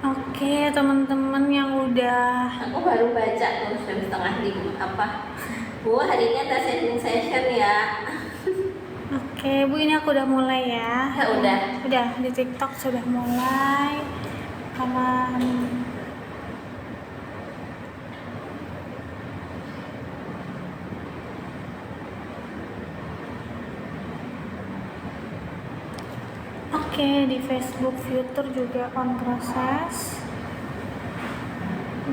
Oke, teman-teman yang udah Aku baru baca tuh jam setengah lima apa. Bu, hari ini ada session ya. Oke, Bu, ini aku udah mulai ya. Ya udah. Udah di TikTok sudah mulai. Oke, di Facebook Future juga on proses.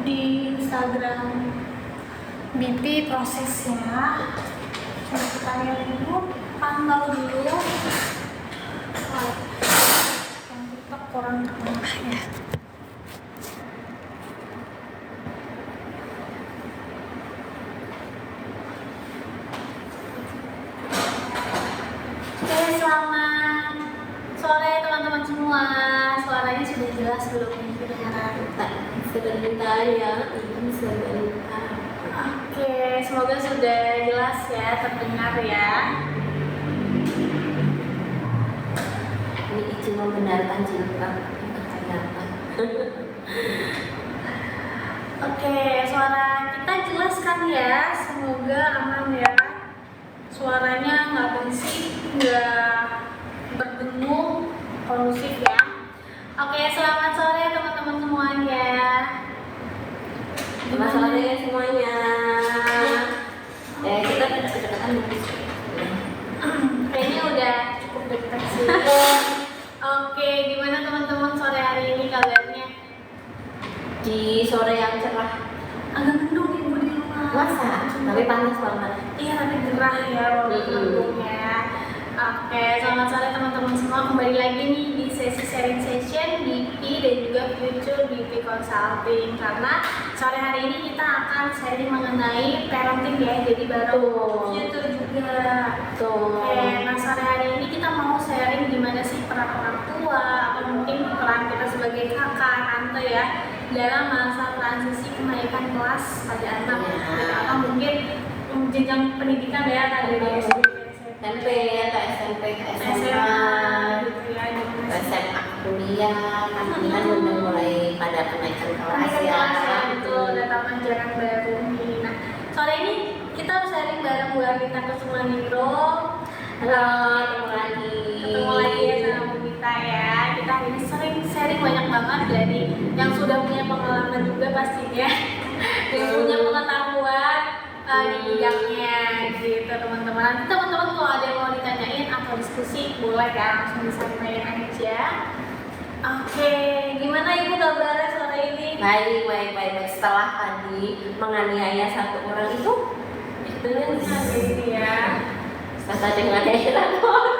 Di Instagram BP prosesnya. Coba kita lihat dulu, pantau dulu. Yang TikTok kurang tengah ya. Oke, selamat sore teman-teman semua. Suaranya sudah jelas belum nih kedengaran? Sebentar ya, ini sebentar. Oke, semoga sudah jelas ya, terdengar ya. Ini izin membenarkan jilbab kenapa? Oke, suara kita jelas kan ya? Semoga aman ya. Suaranya nggak berisik, nggak berdengung, kondusif ya. Oke, selamat sore teman-teman semuanya. Selamat sore semuanya. Kita kedekatan dulu. Kayaknya udah cukup dekat sih. Oke, gimana teman-teman sore hari ini kabarnya? Di sore yang cerah. Agak mendung ibu di rumah. Masa? Tapi panas banget. Iya, tapi gerah ya walaupun mendungnya. Oke, selamat sore teman-teman semua. Kembali lagi nih di sesi sharing session BP dan juga Future BP Consulting. Karena sore hari ini kita akan sharing mengenai parenting ya. Jadi baru Future juga. Oke, nah sore hari ini kita mau sharing gimana sih peran orang tua atau mungkin peran kita sebagai kakak, tante ya dalam masa transisi kenaikan kelas pada anak atau mungkin jenjang pendidikan ya kan dari SD, SMP atau SMP ke SMA gitu ya, ke SMA kuliah kan udah mulai pada kenaikan kelas ya. Betul, datang ajaran baru nih. Nah, sore ini kita sharing bareng Bu Anita Kussumaningro. Halo, ketemu lagi Ya sama Bu Mita ya. Kita hari ini sering sharing banyak banget dari yang sudah punya pengalaman juga pastinya yang punya pengetahuan di bidangnya gitu teman-teman. Nanti teman-teman kalau ada yang mau ditanyain atau diskusi boleh ya, langsung disampaikan aja. Oke, gimana Ibu kabarnya sore ini? Baik. Setelah tadi menganiaya satu orang itu Ini ya. setelah menganiaya satu orang.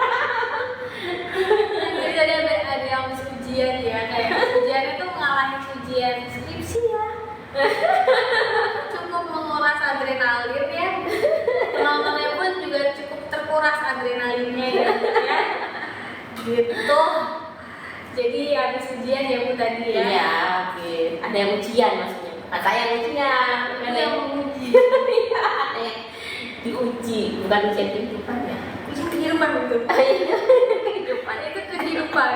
Jadi tadi ada yang habis ujian ya, kayak ujian itu ngalahin ujian skripsi ya. Cukup menguras adrenalin ya. Penontonnya pun juga cukup terkuras adrenalinnya ya. Gitu. Jadi habis ujian ya Bu tadi ya. Iya, oke. Ada yang ujian maksudnya. Kata yang ujian. Ada yang menguji. Iya, ada yang diuji, bukan ujian kehidupan ya. Ujian kehidupan betul. Kehidupan Itu kehidupan.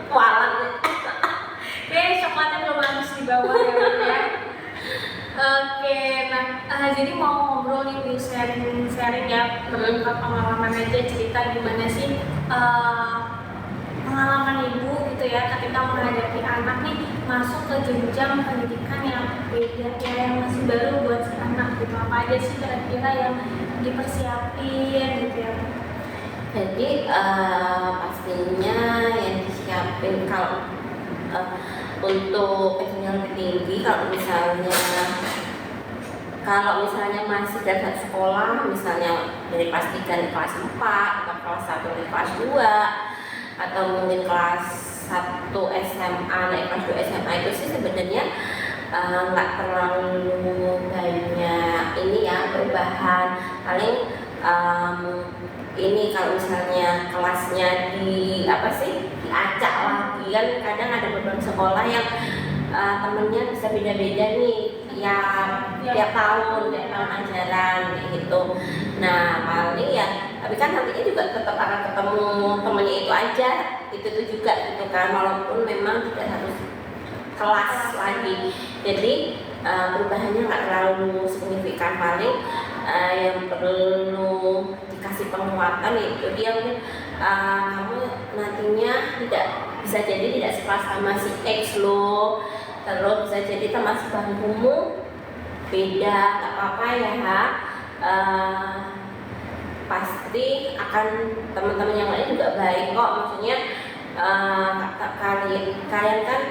walang. Oke, coklatnya belum habis di bawah ya Bu ya. Oke, nah jadi mau ngobrol nih Bu, sharing ya, berlengkap pengalaman aja, cerita gimana sih pengalaman Ibu gitu ya ketika menghadapi anak nih masuk ke jenjang pendidikan yang beda ya, yang masih baru buat si anak gitu. Apa aja sih kira-kira yang dipersiapin gitu ya? Jadi pastinya yang disiapin kalau untuk jenjang tinggi, kalau misalnya masih dalam sekolah, misalnya dari kelas 3 ke kelas 4 atau kelas 1 ke kelas 2 atau mungkin kelas 1 SMA naik kelas 2 SMA itu sih sebenarnya nggak terlalu banyak ini ya perubahan. Paling ini kalau misalnya kelasnya diacak lagi kan, kadang ada beberapa sekolah yang temennya bisa beda-beda nih tiap tahun ajaran gitu. Nah paling ya, tapi kan nantinya juga tetap akan ketemu temennya itu aja itu juga gitu kan, walaupun memang tidak harus kelas lagi. Jadi perubahannya nggak terlalu signifikan, paling yang perlu dikasih penguatan itu dia mungkin kamu nantinya tidak bisa jadi tidak sekelas sama si X lo, terus bisa jadi teman sebangkumu beda, nggak apa-apa ya. Pasti akan teman-teman yang lain juga baik kok, maksudnya kalian kan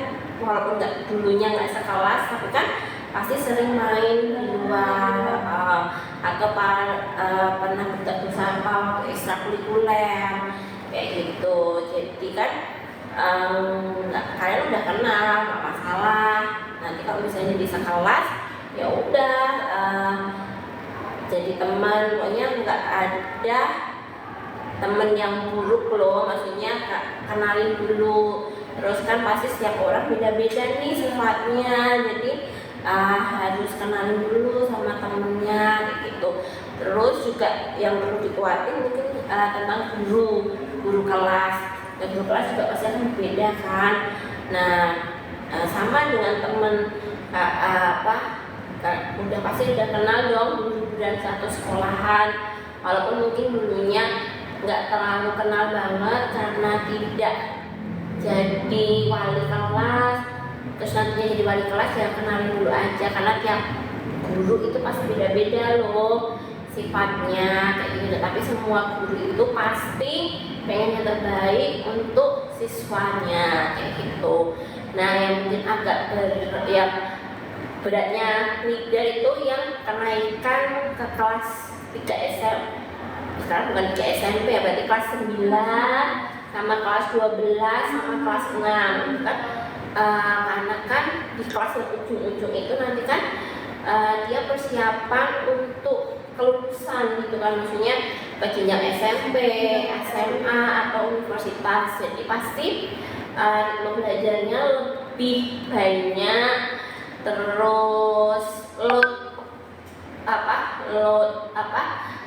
walaupun dulunya nggak sekelas tapi kan pasti sering main di luar atau pernah bergabung sama ekstrakurikuler kayak gitu. Jadi kan kalian udah kenal, nggak masalah. Nanti kalau misalnya di sekelas ya udah jadi teman, pokoknya nggak ada temen yang buruk loh, maksudnya kenalin dulu. Terus kan pasti setiap orang beda-beda nih sifatnya, jadi harus kenalin dulu sama temennya kayak gitu. Terus juga yang perlu dikuatin mungkin tentang guru kelas. Dan guru kelas juga pasti akan beda kan. Nah sama dengan temen udah pasti udah kenal dong guru dan satu sekolahan, walaupun mungkin dulunya nggak terlalu kenal banget karena tidak jadi wali kelas, terus nantinya jadi wali kelas ya kenalin dulu aja, karena tiap guru itu pasti beda-beda loh sifatnya kayak gitu. Tapi semua guru itu pasti pengen yang terbaik untuk siswanya kayak gitu. Nah yang mungkin agak beratnya leader itu yang kenaikan ke kelas 3 SM, sekarang bukan 3 SMP ya, berarti kelas 9 sama kelas 12 sama kelas 6 kan. Karena kan di kelas yang ujung-ujung itu nanti kan dia persiapan untuk kelulusan gitu kan, maksudnya baik jenjang SMP, SMA atau universitas. Jadi pasti belajarnya lebih banyak, terus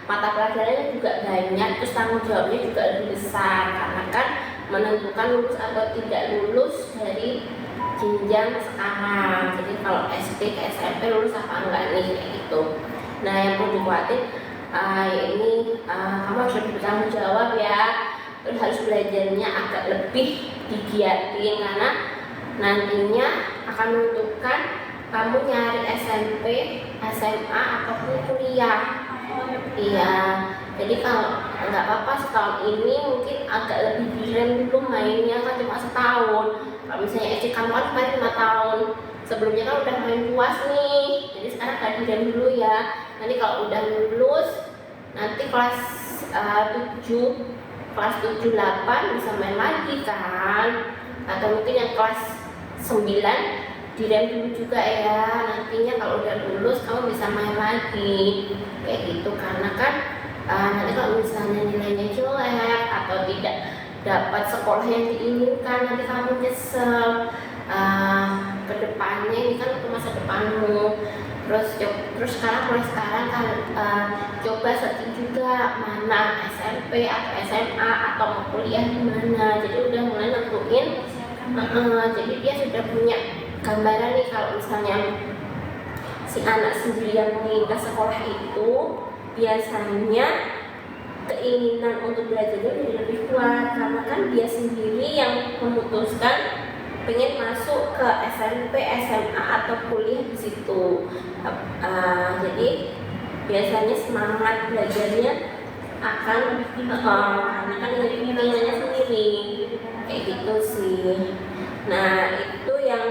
mata pelajarannya juga banyak, terus tanggung jawabnya juga lebih besar karena kan menentukan lulus atau tidak lulus dari jenjang sekarang. Jadi kalau SD ke SMP lulus apa enggak nih kayak gitu. Nah yang perlu dikuatin ini kamu harus lebih bertanggung jawab ya, terus harus belajarnya agak lebih digiatin karena nantinya akan menentukan kamu nyari SMP, SMA ataupun kuliah. Iya, jadi kalau nggak apa-apa setahun ini mungkin agak lebih direm dulu mainnya kan cuma setahun. Kalau misalnya SD kamu kan main 5 tahun, sebelumnya kan udah main puas nih, jadi sekarang kan direm dulu ya. Nanti kalau udah lulus, nanti kelas 7, 8 bisa main lagi kan, atau mungkin yang kelas 9 direm dulu juga ya, nantinya kalau udah lulus kamu bisa main lagi kayak gitu. Karena kan nanti kalau misalnya nilainya jelek atau tidak dapat sekolah yang diinginkan, nanti kamu nyesel kedepannya, ini kan untuk masa depanmu. Terus mulai sekarang kan coba searching juga mana SMP atau SMA atau mau kuliah di mana, jadi udah mulai nentuin. Jadi dia sudah punya gambaran nih kalau misalnya si anak sendiri yang menginginkan sekolah itu biasanya keinginan untuk belajarnya lebih kuat karena kan dia sendiri yang memutuskan pengen masuk ke SMP, SMA atau kuliah di situ. Jadi biasanya semangat belajarnya akan karena kan keinginannya sendiri kayak gitu sih. Nah itu yang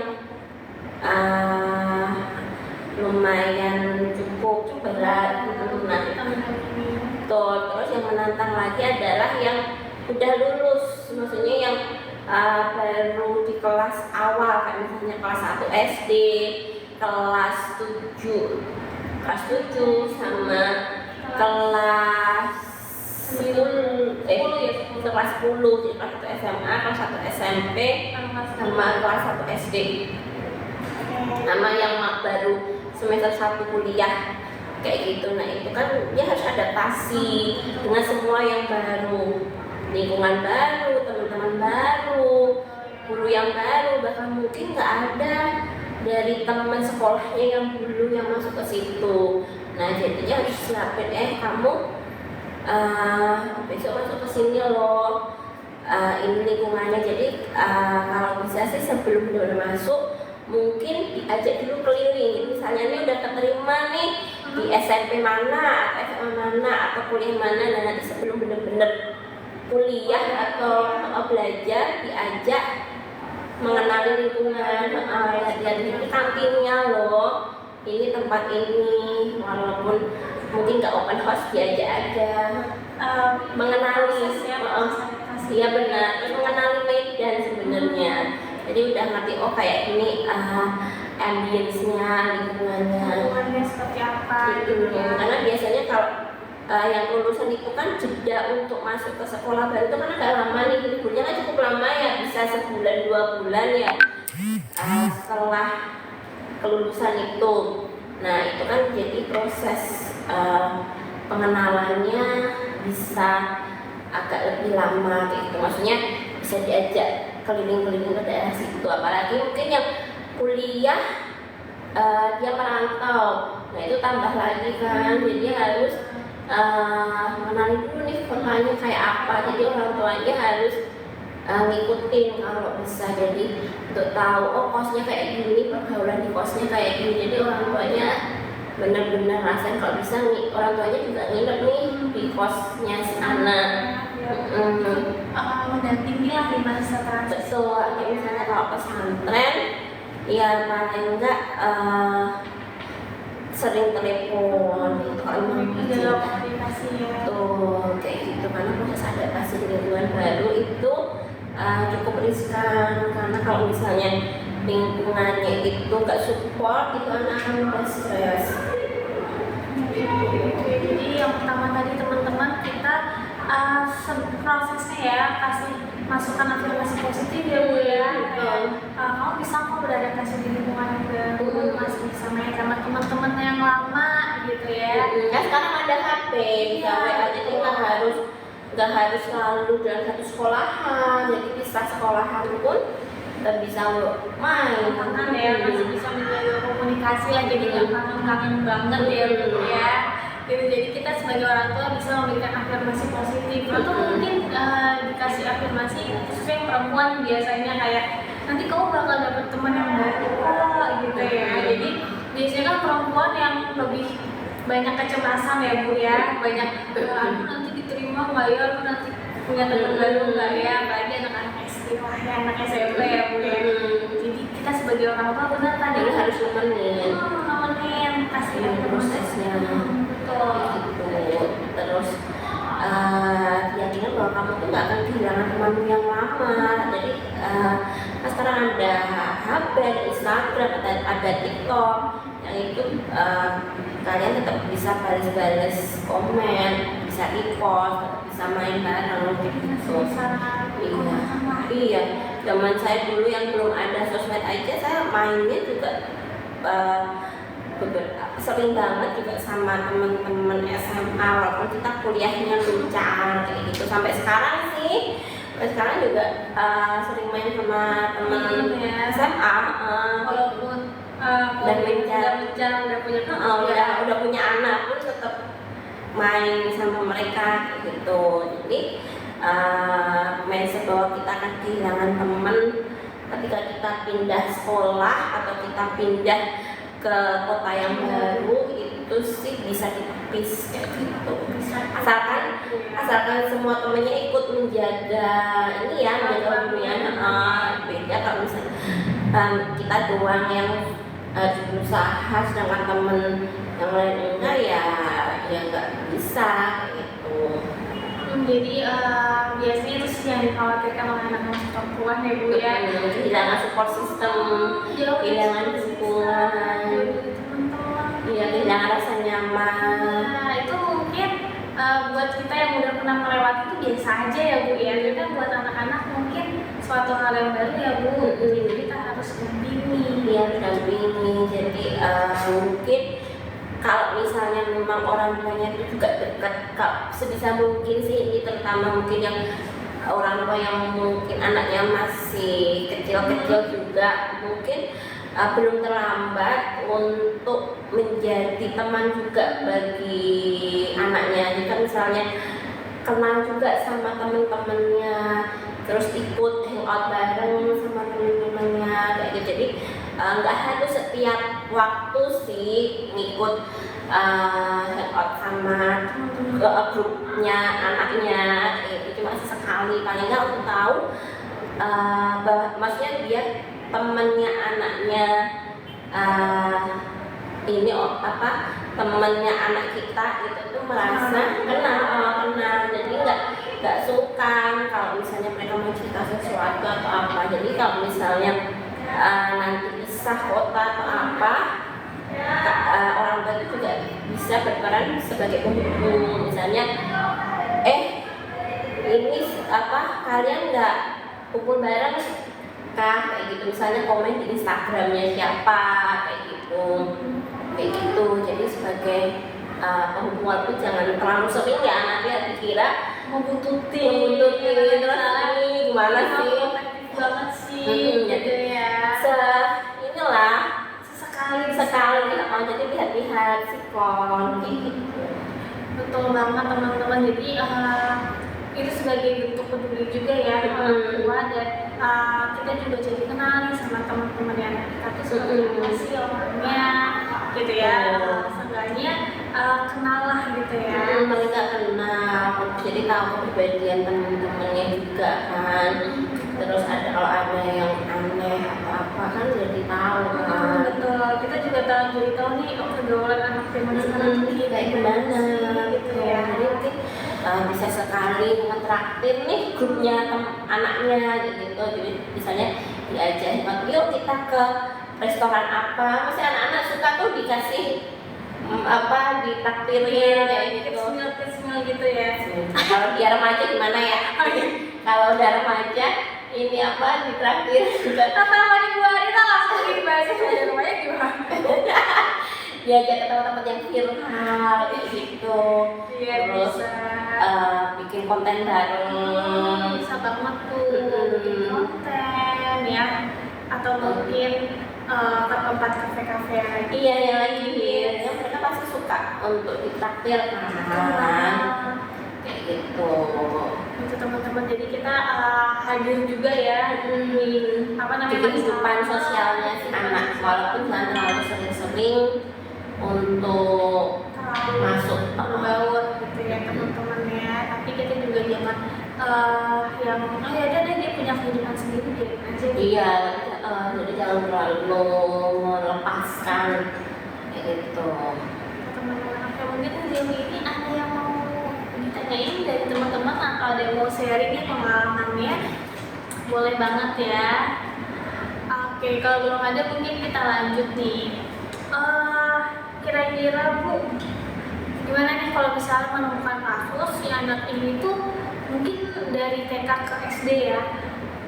lumayan cukup berat. Terus yang menantang lagi adalah yang udah lulus, maksudnya yang baru di kelas awal, kayak misalnya kelas 1 SD, kelas 7 sama kelas 10, kelas 10, jadi kelas 1 SMA, kelas 1 SMP, sama kelas 1 SD. Nama yang baru semester 1 kuliah kayak gitu. Nah itu kan dia harus adaptasi dengan semua yang baru lingkungan baru, teman-teman baru, guru yang baru, bahkan mungkin nggak ada dari teman sekolahnya yang dulu yang masuk ke situ. Nah jadinya harus siapin, kamu besok masuk ke sini loh, ini lingkungannya. Jadi kalau bisa sih sebelum benar masuk mungkin diajak dulu keliling. Misalnya ini udah keterima nih di SMP mana, atau SMA mana, atau kuliah mana. Dan nanti sebelum benar-benar kuliah atau belajar diajak mengenali lingkungan, lihat ini kantinnya loh, ini tempat ini, walaupun mungkin nggak open house diajak aja mengenali. Iya benar, terus mengenali medan sebenarnya. Jadi udah ngerti kayak ini ambience-nya, lingkungannya seperti apa gitu. Karena biasanya kalau yang lulusan itu kan jeda untuk masuk ke sekolah baru itu kan agak lama nih, liburnya kan cukup lama ya, bisa sebulan 2 bulan ya setelah kelulusan itu. Nah itu kan jadi proses pengenalannya bisa agak lebih lama gitu. Maksudnya bisa diajak keliling-keliling ke daerah situ, apalagi mungkin yang kuliah dia merantau. Nah itu tambah lagi kan, jadi harus mengenali dulu nih sekolahnya kayak apa. Jadi orang tuanya harus ngikutin kalau bisa, jadi untuk tahu kosnya kayak gini, pergaulan di kosnya kayak gini. Jadi orang tuanya benar-benar rasain kalau bisa orang tuanya juga nginep nih di kosnya si anak. Mendampingi lah di masa transisi. Betul, kayak misalnya kalau pesantren ya paling enggak sering telepon gitu kalau dalam komunikasi ya. Tuh kayak gitu, karena proses adaptasi di lingkungan baru itu cukup riskan. Karena kalau misalnya lingkungannya itu nggak support, itu anak akan mudah stres. Jadi yang pertama tadi teman-teman kita prosesnya ya, kasih masukan afirmasi positif ya Bu ya. Kamu bisa kok beradaptasi di lingkungan yang baru, masih bisa main sama teman-teman yang lama gitu ya. Kan sekarang ada HP, bisa WA, jadi nggak harus selalu dalam satu sekolahan. Jadi bisa sekolahan pun kita bisa main. Kan ya, masih bisa menjaga komunikasi lah, jadi nggak kangen-kangen banget ya Bu ya. Gitu, jadi kita sebagai orang tua bisa memberikan afirmasi positif, atau mungkin dikasih afirmasi khususnya yang perempuan biasanya kayak nanti kamu bakal dapet teman yang baru kok gitu ya. Jadi biasanya kan perempuan yang lebih banyak kecemasan ya Bu ya, banyak aku nanti diterima nggak ya, aku nanti punya teman baru nggak ya, apalagi anak-anak SD, wah ya anak SMP ya Bu ya. Jadi kita sebagai orang tua benar tadi harus nemenin kasih prosesnya. Gitu. Terus keyakinan bahwa kamu tuh nggak akan kehilangan temanmu yang lama. Jadi sekarang ada HP, ada Instagram, ada TikTok, yang itu kalian tetap bisa balas-balas komen, bisa repost, bisa main bareng gitu. Iya, zaman saya dulu yang belum ada sosmed aja, saya mainnya juga sering banget juga sama teman-teman SMA, walaupun kita kuliahnya luncang kayak gitu. Sampai sekarang juga sering main sama teman SMA, walaupun udah punya anak pun tetap main sama mereka gitu. Jadi mindset bahwa kita akan kehilangan teman ketika kita pindah sekolah atau kita pindah ke kota yang baru itu sih bisa ditepis kayak gitu. Asalkan semua temennya ikut menjaga ini ya, menjaga hubungan. Beda kalau misalnya kita doang yang harus berusaha, sedangkan temen yang lain enggak ya nggak bisa gitu. Jadi biasanya itu sih yang dikhawatirkan oleh anak-anak perempuan ya Bu ya. Kehilangan support system, kehilangan dukungan, iya kehilangan rasa nyaman. Nah itu mungkin buat kita yang udah pernah melewati itu biasa aja ya Bu ya. Jadi kan buat anak-anak mungkin suatu hal yang baru ya Bu. Jadi kita harus dampingi. Iya dampingi. Jadi mungkin kalau misalnya memang orang tuanya itu juga dekat, sebisa mungkin sih ini terutama mungkin yang orang tua yang mungkin anaknya masih kecil-kecil juga mungkin belum terlambat untuk menjadi teman juga bagi anaknya. Jika misalnya kenal juga sama teman-temannya, terus ikut hangout bareng sama teman-temannya kayak gitu. Jadi nggak harus setiap waktu sih ngikut hangout sama grupnya anaknya, itu cuma sesekali paling nggak untuk tahu maksudnya dia temannya anaknya ini temannya anak kita itu tuh merasa kenal jadi nggak sungkan kalau misalnya mereka mau cerita sesuatu atau apa. Jadi kalau misalnya nanti pisah kota atau apa, orang tua itu juga bisa berperan sebagai penghubung. Misalnya ini kalian nggak kumpul bareng kah, kayak gitu. Misalnya komen di Instagramnya siapa kayak gitu. Jadi sebagai penghubung, walaupun jangan terlalu sering ya, nanti dikira Ngebuntutin terus ini gimana sih banget sih jadi ya. Inilah Sekali jadi lihat-lihat sikon gitu. betul banget teman-teman. Jadi itu sebagai bentuk peduli juga ya orang tua, dan kita juga jadi kenal nih sama teman-teman yang kita tuh seperti apa sih orangnya gitu ya. Seenggaknya kenal lah gitu ya. Mereka kenal, jadi tahu kepribadian teman-temannya juga kan. Terus kalau ada yang aneh atau apa kan jadi tahu kan. Betul, kita juga jadi tahu nih pergaulan anak zaman sekarang ini kayak gimana gitu ya. Jadi mungkin bisa sekali ngetraktir nih grupnya anaknya gitu. Jadi misalnya diajak, yuk kita ke restoran apa. Masih anak-anak suka tuh dikasih ditraktirin kayak gitu. Kecil gitu ya. Kalau dia remaja gimana ya? Kalau udah remaja ini ditraktir juga. Apa mandi 2 hari tak langsung dibahas di rumahnya gimana? Diajak ke tempat-tempat yang viral kayak gitu. Iya, terus bisa. Bikin konten bareng. Bisa banget tuh bikin konten ya, atau mungkin ke tempat kafe-kafe lagi. Iya, yang lagi yang mereka pasti suka untuk ditraktir kan. Kayak gitu. Untuk teman-teman, jadi kita hadir juga ya di kehidupan sosialnya si anak, walaupun jangan terlalu sering-sering untuk masuk berbaur gitu ya teman-temannya. Tapi kita juga jangan yang ya udah deh dia punya kehidupan sendiri biarin aja. Iya, jadi jangan terlalu melepaskan kayak gitu. Teman-teman, oke, mungkin jam ini ada yang mau ditanyain dari teman-teman atau ada yang mau sharing nih pengalamannya, boleh banget ya. Oke, kalau belum ada mungkin kita lanjut nih. Kira-kira Bu, gimana nih kalau misalnya menemukan kasus si anak ini tuh mungkin dari TK ke SD ya,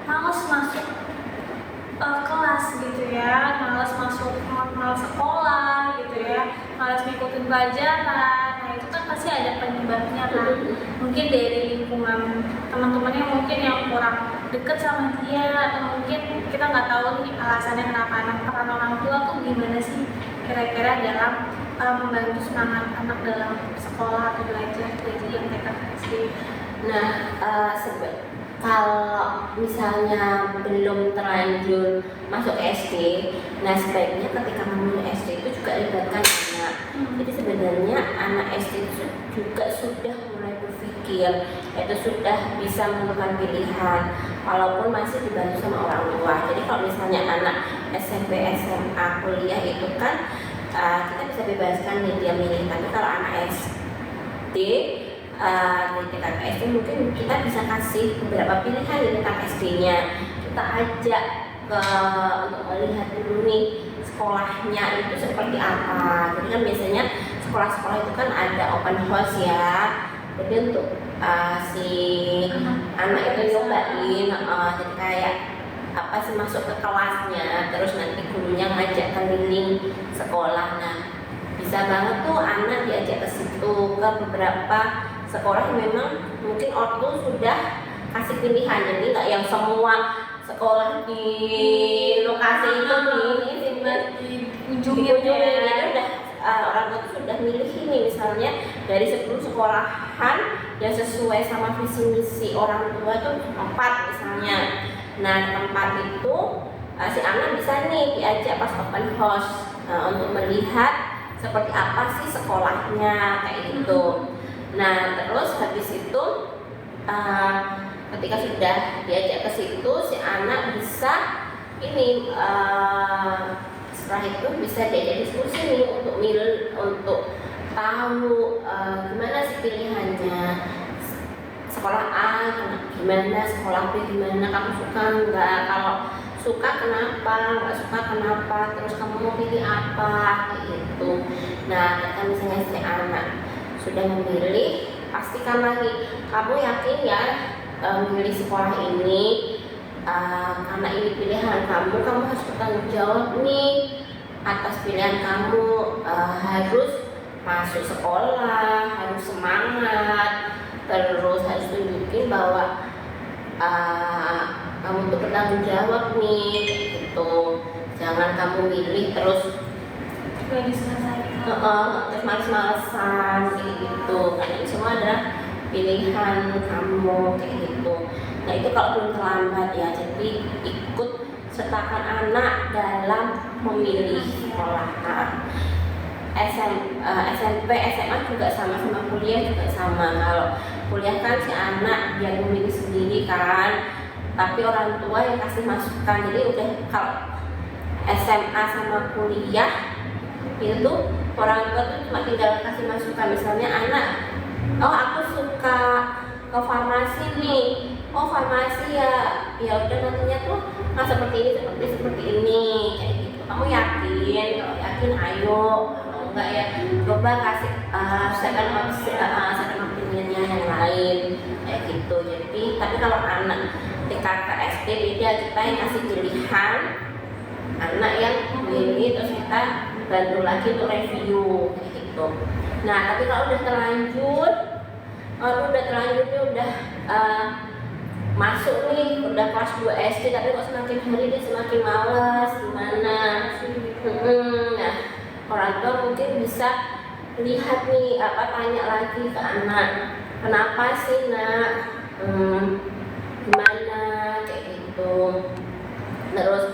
males masuk kelas gitu ya, males sekolah gitu ya, males ngikutin pelajaran. Nah itu kan pasti ada penyebabnya kan. Mungkin dari lingkungan teman-temannya mungkin yang kurang deket sama dia, atau mungkin kita nggak tahu nih alasannya kenapa. Peran orang tua tuh gimana sih kira-kira dalam membantu semangat anak dalam sekolah atau belajar yang TK SD. Nah, kalau misalnya belum terlanjur masuk SD, nah sebaiknya ketika memilih SD itu juga libatkan anak. Jadi sebenarnya anak SD itu juga sudah mulai berpikir, itu sudah bisa menentukan pilihan, walaupun masih dibantu sama orang tua. Jadi kalau misalnya anak SMP, SMA, kuliah itu kan kita bisa bebaskan nih dia milih. Tapi kalau anak SD di tingkat SD mungkin kita bisa kasih beberapa pilihan di tingkat SD-nya. Kita ajak untuk melihat dulu nih sekolahnya itu seperti apa. Jadi kan biasanya sekolah-sekolah itu kan ada open house ya. Jadi untuk si anak itu nyobain, jadi kayak apa sih masuk ke kelasnya, terus nanti gurunya ngajak keliling sekolah. Nah bisa banget tuh anak diajak ke situ, ke beberapa sekolah yang memang mungkin ortu sudah kasih pilihan, jadi nggak yang semua sekolah di lokasi itu di ujungnya jadi udah orang tua tuh sudah milih ini, misalnya dari 10 sekolahan yang sesuai sama visi misi orang tua tuh 4 misalnya. Nah tempat itu si anak bisa nih diajak pas open house untuk melihat seperti apa sih sekolahnya kayak gitu. Nah terus habis itu ketika sudah diajak ke situ, si anak bisa ini setelah itu bisa diajak diskusi nih untuk untuk tahu gimana sih pilihannya, sekolah A gimana, sekolah B gimana, kamu suka nggak, kalau suka kenapa, nggak suka kenapa, terus kamu mau pilih apa gitu. Nah ketika misalnya si anak sudah memilih, pastikan lagi, kamu yakin ya memilih sekolah ini karena ini pilihan kamu harus bertanggung jawab nih atas pilihan kamu, harus masuk sekolah, harus semangat, terus harus tunjukin bahwa kamu tuh bertanggung jawab nih gitu. Jangan kamu milih terus terus males-malesan kayak gitu, karena ini semua adalah pilihan kamu kayak gitu. Nah itu kalau belum terlambat ya, jadi ikut sertakan anak dalam memilih sekolah. SMP, SMA juga sama kuliah juga sama. Kalau kuliah kan si anak dia memilih sendiri kan, tapi orang tua yang kasih masukan. Jadi udah kalau SMA sama kuliah itu orang tua tuh cuma tinggal kasih masukan. Misalnya anak, oh aku suka ke farmasi nih, oh farmasi ya udah nantinya tuh seperti ini kayak gitu. Kamu yakin? Kalau yakin ayo, kalau enggak ya coba kasih second opinionnya yang lain kayak gitu. Jadi tapi kalau anak TK ke SD beda, kita yang kasih pilihan, anak yang milih, terus kita bantu lagi untuk review kayak gitu. Nah tapi kalau udah terlanjur udah masuk nih, udah kelas 2 SD, tapi kok semakin hari dia semakin malas gimana. Nah orang tua mungkin bisa lihat nih, tanya lagi ke anak, kenapa sih nak, gimana kayak gitu. Terus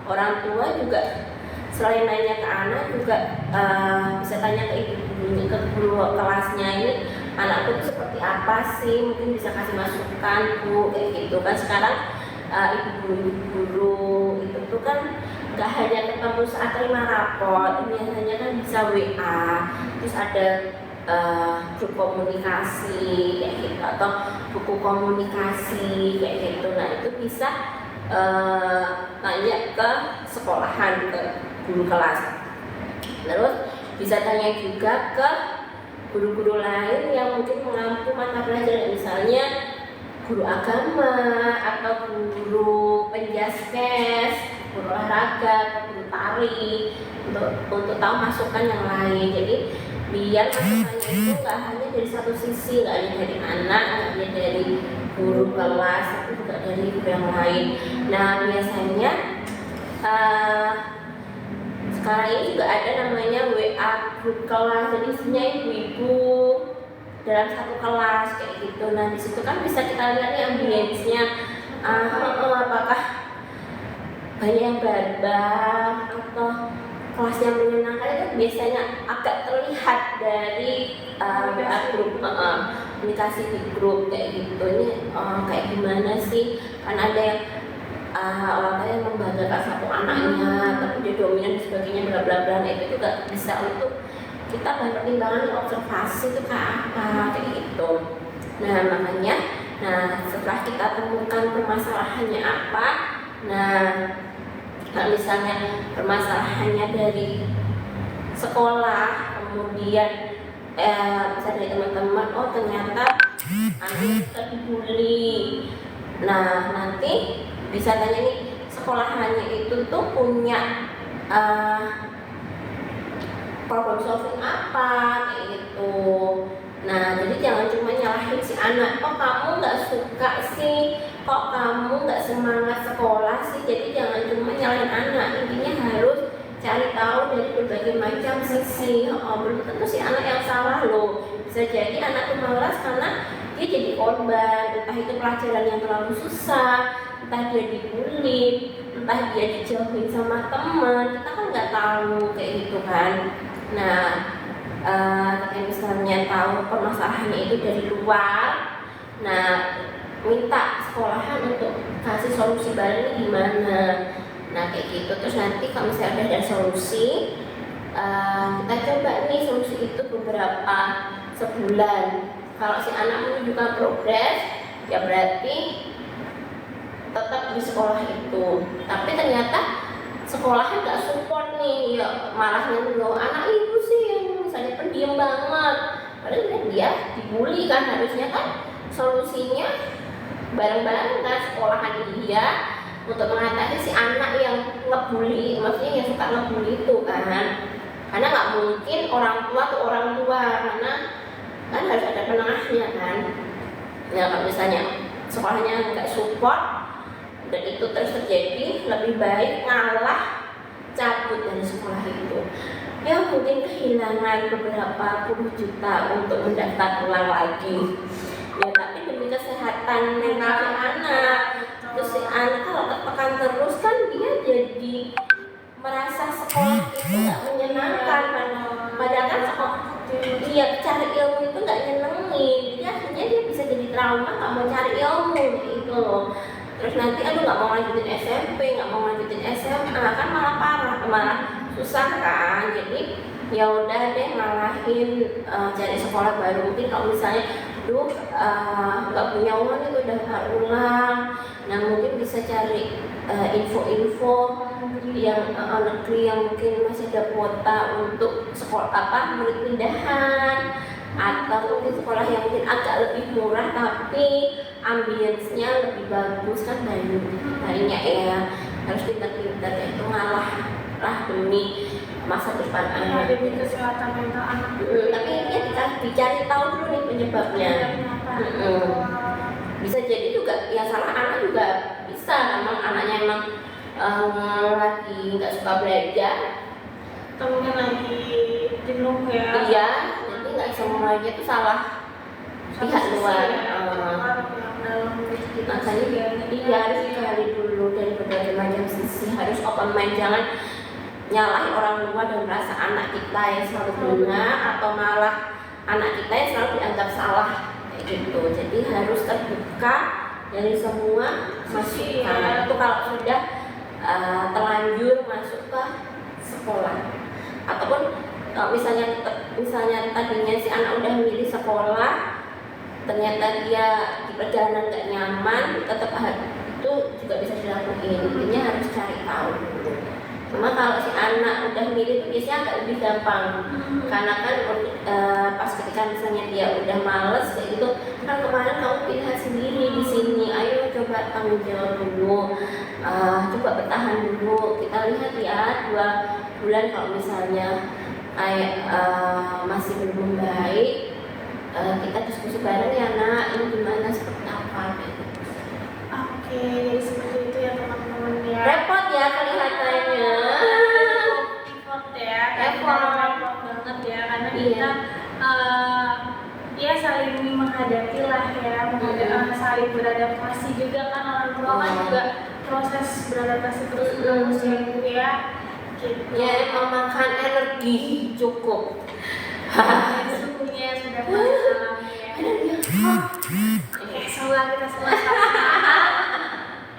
orang tua juga selain nanya ke anak juga bisa tanya ke ibu gurunya, ke guru kelasnya, ini anakku itu seperti apa sih, mungkin bisa kasih masukan bu kayak gitu kan. Sekarang ibu guru itu tuh kan nggak hanya ketemu saat terima rapot, biasanya kan bisa WA, terus ada grup komunikasi kayak gitu atau buku komunikasi kayak gitu. Nah itu bisa tanya ke sekolahan, ke guru kelas. Terus bisa tanya juga ke guru-guru lain yang mungkin mengampu mata pelajaran, misalnya guru agama atau guru penjaskes, guru olahraga atau guru tari, untuk tahu masukan yang lain. Jadi biar masukannya itu nggak hanya dari satu sisi, nggak hanya dari anak, nggak hanya dari guru kelas, tapi juga dari guru yang lain. Nah biasanya sekarang ini juga ada namanya WA grup kelas, jadi isinya ibu-ibu dalam satu kelas kayak gitu. Nah di situ kan bisa kita lihat nih ambience-nya, apakah banyak yang barbar atau kelas yang menyenangkan. Itu biasanya agak terlihat dari WA grup, komunikasi di grup kayak gitu. Ini kayak gimana sih, kan ada yang orang yang membanggakan satu anaknya tapi dia dominan dan sebagainya bla bla bla. Nah itu juga bisa untuk kita bahan pertimbangan observasi itu kayak apa kayak gitu. Nah makanya setelah kita temukan permasalahannya apa, nah kalau misalnya permasalahannya dari sekolah, kemudian bisa dari teman-teman, oh ternyata anak kita dibully. Nah nanti bisa tanya nih, sekolahannya itu tuh punya problem solving apa kayak gitu. Nah jadi jangan cuma nyalahin si anak, oh kamu nggak suka sih, kok kamu nggak semangat sekolah sih. Jadi jangan cuma nyalain anak, intinya harus cari tahu dari berbagai macam sisi. Belum tentu si anak yang salah loh, bisa jadi anak itu malas karena dia jadi korban, entah itu pelajaran yang terlalu susah, entah dia dibully, entah dia dijauhin sama teman, kita kan nggak tahu kayak gitu kan. Nah, kayak misalnya tahu permasalahannya itu dari luar, nah minta sekolahan untuk kasih solusi bareng ini gimana. Nah kayak gitu, terus nanti kalau misalnya udah ada solusi, kita coba nih solusi itu beberapa sebulan. Kalau si anak menunjukkan progres, ya berarti tetap di sekolah itu. Tapi ternyata sekolahan nggak support nih, ya malah ngeluh anak ibu sih yang misalnya pendiam banget. Padahal kan dia dibully kan, harusnya kan solusinya bareng-bareng kan, sekolahan dia untuk mengatasi si anak yang ngebully, maksudnya yang suka ngebully itu kan. Karena nggak mungkin orang tua tuh orang tua, karena kan harus ada penengahnya kan. Nah kalau misalnya sekolahnya nggak support dan itu terus terjadi, lebih baik ngalah, cabut dari sekolah itu. Ya mungkin kehilangan beberapa puluh juta untuk mendaftar ulang lagi. Ya tapi demi kesehatan mental si anak. Terus si anak kalau tertekan terus kan dia jadi merasa sekolah itu nggak menyenangkan. Padahal kan sekolah dia cari ilmu itu nggak nyenengin, jadi akhirnya dia bisa jadi trauma, nggak mau cari ilmu gitu loh. Terus nanti aduh nggak mau lanjutin SMP, nggak mau lanjutin SMA, kan malah parah, malah susah kan. Jadi ya udah deh ngalahin, cari sekolah baru. Mungkin kalau misalnya nggak punya uang itu udah nggak ulang, nah mungkin bisa cari info-info yang negeri yang mungkin masih ada kuota untuk sekolah murid pindahan, atau mungkin sekolah yang mungkin agak lebih murah tapi ambience-nya lebih bagus kan. Banyak ya, harus pintar-pintar itu ngalah lah demi masa depan anak, demi kesehatan mental anak. tapi ya dicari tahu dulu nih penyebabnya. Bisa jadi juga ya salah anak juga bisa, memang anaknya emang lagi nggak suka belajar, Temennya lagi jenuh ya. iya, jadi nggak semuanya itu salah pihak luar. Makanya iya harus dicari dulu dari berbagai macam sisi, harus open mind, jangan nyalahin orang luar dan merasa anak kita yang selalu benar atau malah anak kita yang selalu dianggap salah kayak gitu. Jadi harus terbuka dari semua masukan. Itu kalau sudah terlanjur masuk ke sekolah, ataupun kalau misalnya tadinya si anak udah milih sekolah, ternyata dia di perjalanan nggak nyaman, tetap itu juga bisa dilakukan. Intinya harus cari tahu dulu. Cuma kalau si anak udah milih itu biasanya agak lebih gampang, karena kan pas ketika misalnya dia udah males kayak gitu, kan kemarin kamu pilihan sendiri di sini, ayo coba tanggung jawab dulu, coba bertahan dulu, kita lihat ya 2 bulan kalau misalnya kayak masih belum baik, kita diskusi bareng ya nak, ini gimana seperti apa gitu. Oke, jadi seperti itu ya teman-teman ya. Repot ya kelihatannya. Repot ya, Repot banget ya, karena Iya. kita ya saling menghadapi lah ya, saling beradaptasi juga kan, orang tua kan juga proses beradaptasi terus ya gitu ya. Gitu. Ya emang makan energi cukup. Suhunya sudah panas ya. Oke, semoga kita semua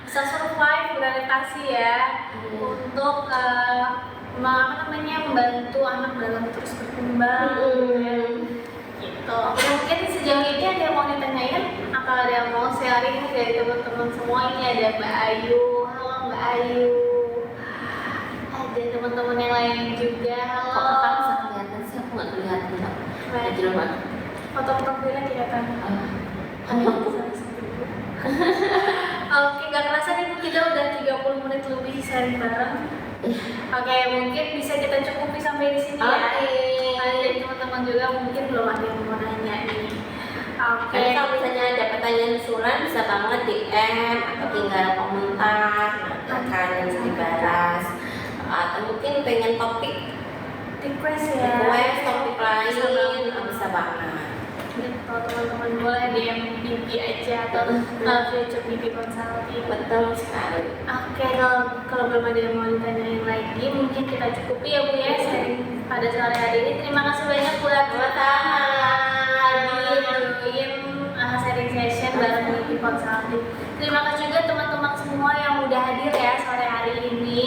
bisa survive beradaptasi ya, untuk membantu anak dalam terus berkembang gitu. Oke, mungkin sejauh ini ada yang mau ditanyain, apa ada yang mau sharing dari teman-teman semua? Ini ada Mbak Ayu. Halo Mbak Ayu. Ada teman-teman yang lain juga. Halo. Kok kakak bisa kelihatan sih? Aku nggak kelihatan kak. Kecil banget. Foto profilnya kelihatan. Oke, gak kerasa nih Bu, kita udah 30 menit lebih sharing bareng. Oke, mungkin bisa kita cukupi sampai di sini ya. Ada teman-teman juga mungkin belum ada yang mau nanya nih. Oke. Nanti kalau misalnya ada pertanyaan usulan bisa banget DM atau tinggal komentar, akan dibahas. Atau mungkin pengen topik Request ya. request topik lain, Bisa bisa banget. Kalau teman-teman boleh DM Bibi aja atau future Bibi Consulting. Betul sekali. Oke, kalau belum ada yang mau ditanyain lagi, mungkin kita cukupi ya Bu ya sharing pada sore hari ini. Terima kasih banyak buat hadir sharing session bareng Bibi Consulting. Terima kasih juga teman-teman semua yang udah hadir ya sore hari ini.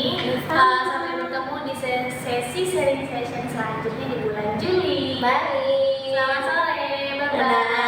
Sampai bertemu di sesi sharing session selanjutnya di bulan Juli. Bye. Selamat sore, bye bye. Dadah.